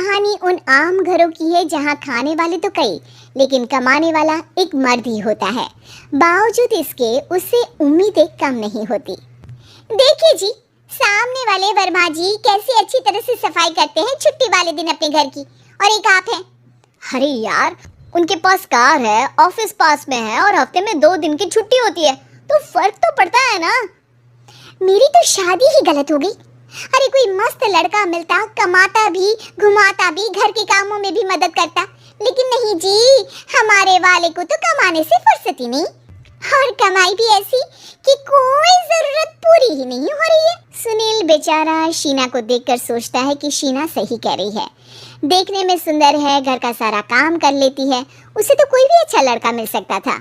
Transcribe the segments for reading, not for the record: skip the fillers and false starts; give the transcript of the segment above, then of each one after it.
कहानी उन आम घरों की है जहां खाने वाले तो कई लेकिन कमाने वाला एक मर्द ही होता है। बावजूद इसके उससे उम्मीदें कम नहीं होती। देखिए जी, सामने वाले वर्मा जी कैसी अच्छी तरह से सफाई करते हैं छुट्टी वाले दिन अपने घर की, और एक आप हैं। अरे यार, उनके पास कार है, ऑफिस पास में है और हफ्ते में 2 दिन की छुट्टी होती है, तो फर्क तो पड़ता है ना। मेरी तो शादी ही गलत हो गई। अरे कोई मस्त लड़का मिलता, कमाता भी, घुमाता भी, घर के कामों में भी मदद करता, लेकिन नहीं जी, हमारे वाले को तो कमाने से फुर्सत ही नहीं, और कमाई भी ऐसी कि कोई जरूरत पूरी ही नहीं हो रही है। सुनील बेचारा शीना को देखकर सोचता है कि शीना सही कह रही है। देखने में सुंदर है, घर का सारा काम कर लेती है, उसे तो कोई भी अच्छा लड़का मिल सकता था।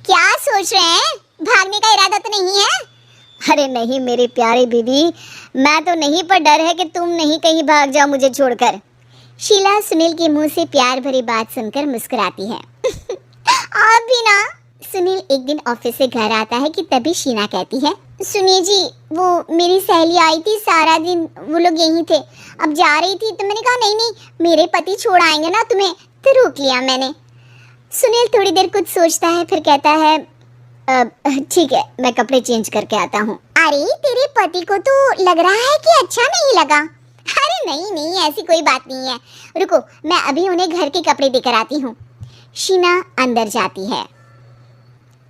क्या सोच रहे हैं? भागने का इरादा तो नहीं है? अरे नहीं मेरी प्यारी बीवी, मैं तो नहीं, पर डर है कि तुम नहीं कहीं भाग जाओ मुझे छोड़कर। शीला सुनील के मुंह से प्यार भरी बात सुनकर मुस्कुराती है। आप भी ना। सुनील एक दिन ऑफिस से घर आता है कि तभी शीना कहती है, सुनिए जी, वो मेरी सहेली आई थी, सारा दिन वो लोग यहीं थे, अब जा रही थी तो मैंने कहा नहीं नहीं, मेरे पति छोड़ आएंगे ना तुम्हें, तो रोक लिया मैंने। सुनील थोड़ी देर कुछ सोचता है, फिर कहता है, ठीक है, मैं कपड़े चेंज करके आता हूँ। अरे तेरे पति को तो लग रहा है कि अच्छा नहीं लगा। अरे नहीं नहीं, ऐसी कोई बात नहीं है, रुको मैं अभी उन्हें घर के कपड़े देकर आती हूँ। शीना अंदर जाती है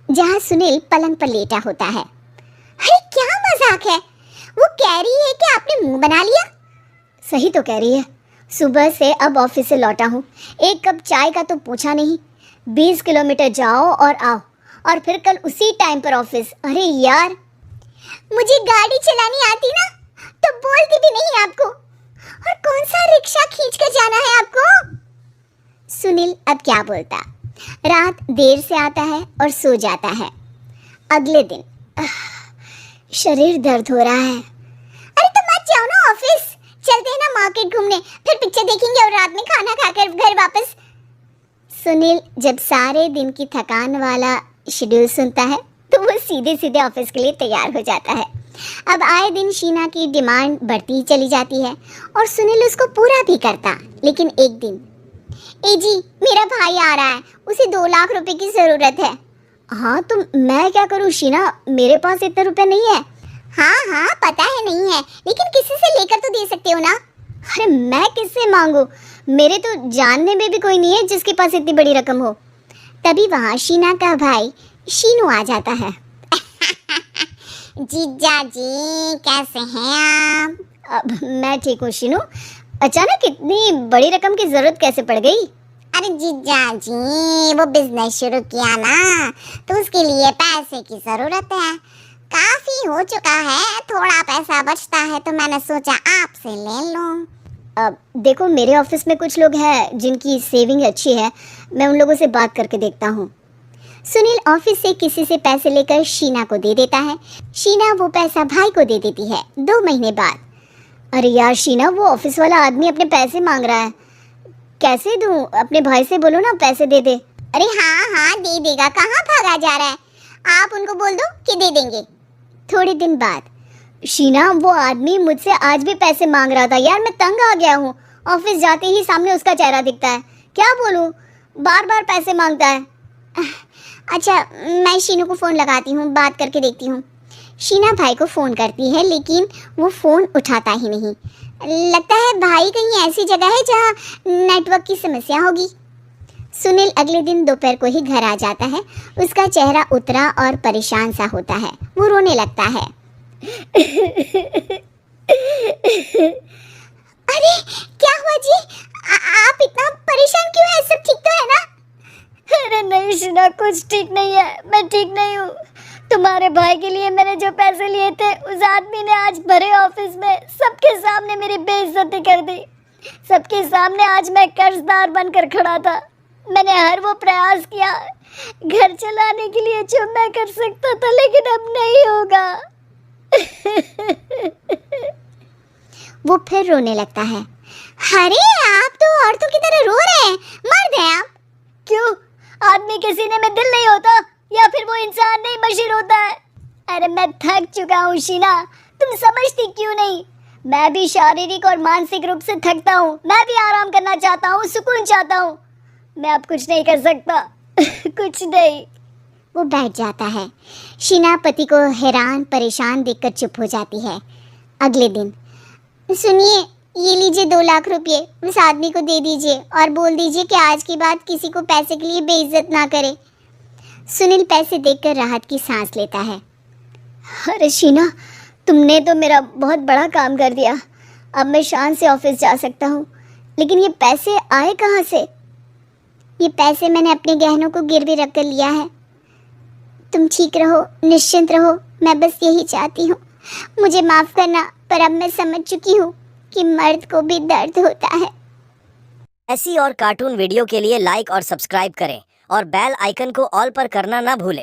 जहाँ सुनील पलंग पर लेटा होता है। अरे क्या मजाक है, वो कह रही है कि आपने मुंह बना लिया। सही तो कह रही है, सुबह से अब ऑफिस से लौटा हूँ, एक कप चाय का तो पूछा नहीं, 20 किलोमीटर जाओ और आओ, और फिर कल उसी टाइम पर ऑफिस। अरे यार, मुझे गाड़ी चलानी आती ना तो बोलती भी नहीं आपको, और कौन सा रिक्शा खींच कर जाना है आपको। सुनील अब क्या बोलता। रात देर से आता है और सो जाता है। अगले दिन शरीर दर्द हो रहा है। अरे तो मत जाओ ना ऑफिस, चलते हैं ना मार्केट घूमने, फिर पिक्चर देखेंगे और रात में खाना खाकर घर वापस। सुनील जब सारे दिन की थकान वाला शेड्यूल सुनता है तो वो सीधे सीधे ऑफिस के लिए तैयार हो जाता है। अब आए दिन शीना की डिमांड बढ़ती ही चली जाती है और सुनील उसको पूरा भी करता। लेकिन एक दिन, ए जी मेरा भाई आ रहा है, उसे 2 लाख रुपए की जरूरत है। हाँ तो मैं क्या करूँ शीना, मेरे पास इतने रुपए नहीं है। हाँ हाँ पता है नहीं है, लेकिन किसी से लेकर तो दे सकते हो ना। अरे मैं किससे मांगू, मेरे तो जानने में भी कोई नहीं है जिसके पास इतनी बड़ी रकम हो। तभी वहाँ शीना का भाई शीनू आ जाता है। जीजा जी कैसे हैं आप? अब मैं ठीक हूँ शीनू, अचानक इतनी बड़ी रकम की जरूरत कैसे पड़ गई? अरे जीजा जी वो बिजनेस शुरू किया ना, तो उसके लिए पैसे की जरूरत है, काफी हो चुका है, थोड़ा पैसा बचता है तो मैंने सोचा आपसे ले लूं। अब देखो मेरे ऑफिस में कुछ लोग हैं जिनकी सेविंग अच्छी है, मैं उन लोगों से बात करके देखता हूँ। सुनील ऑफिस से किसी से पैसे लेकर शीना को दे देता है। शीना वो पैसा भाई को दे देती है 2 महीने बाद। अरे यार शीना, वो ऑफिस वाला आदमी अपने पैसे मांग रहा है, कैसे दूं? अपने भाई से बोलो ना पैसे दे दे। अरे हाँ हाँ दे देगा, कहाँ भागा जा रहा है, आप उनको बोल दो कि दे देंगे। थोड़े दिन बाद, शीना वो आदमी मुझसे आज भी पैसे मांग रहा था यार, मैं तंग आ गया हूँ, ऑफिस जाते ही सामने उसका चेहरा दिखता है, क्या बोलूँ, बार बार पैसे मांगता है। अच्छा मैं शीनू को फ़ोन लगाती हूँ, बात करके देखती हूँ। शीना भाई को फ़ोन करती है लेकिन वो फ़ोन उठाता ही नहीं। लगता है भाई कहीं ऐसी जगह है जहाँ नेटवर्क की समस्या होगी। सुनील अगले दिन दोपहर को ही घर आ जाता है। उसका चेहरा उतरा और परेशान सा होता है, वो रोने लगता है। अरे क्या हुआ जी, आप इतना परेशान क्यों हैं? सब ठीक तो है ना? अरे नहीं शीना, कुछ ठीक नहीं है, मैं ठीक नहीं हूँ। तुम्हारे भाई के लिए मैंने जो पैसे लिए थे, उस आदमी ने आज भरे ऑफिस में सबके सामने मेरी बेइज्जती कर दी। सबके सामने आज मैं कर्जदार बनकर खड़ा था। मैंने हर वो प्रयास किया घर चलाने के लिए जो मैं कर सकता था, लेकिन अब नहीं होगा। वो फिर रोने लगता है। अरे आप तो औरतों की तरह रो रहे हैं, मर्द हैं आप। क्यों, आदमी के सीने में दिल नहीं होता, या फिर वो इंसान नहीं मशीन होता है? अरे मैं थक चुका हूँ शीना, तुम समझती क्यों नहीं? मैं भी शारीरिक और मानसिक रूप से थकता हूँ, मैं भी आराम करना चाहता हूँ, सुकून चाहता हूँ। मैं अब कुछ नहीं कर सकता। कुछ नहीं। वो बैठ जाता है। शीना पति को हैरान परेशान देखकर चुप हो जाती है। अगले दिन, सुनिए, ये लीजिए 2 लाख रुपए, उस आदमी को दे दीजिए और बोल दीजिए कि आज के बाद किसी को पैसे के लिए बेइज्जत ना करे। सुनील पैसे देखकर राहत की सांस लेता है। अरे शीना, तुमने तो मेरा बहुत बड़ा काम कर दिया। अब मैं शान से ऑफिस जा सकता हूँ। लेकिन ये पैसे आए कहाँ से? ये पैसे मैंने अपने गहनों को गिरवी रख कर लिया है। तुम ठीक रहो, निश्चिंत रहो, मैं बस यही चाहती हूँ। मुझे माफ़ करना, पर अब मैं समझ चुकी हूँ कि मर्द को भी दर्द होता है। ऐसी और कार्टून वीडियो के लिए लाइक और सब्सक्राइब करें और बेल आइकन को ऑल पर करना ना भूलें।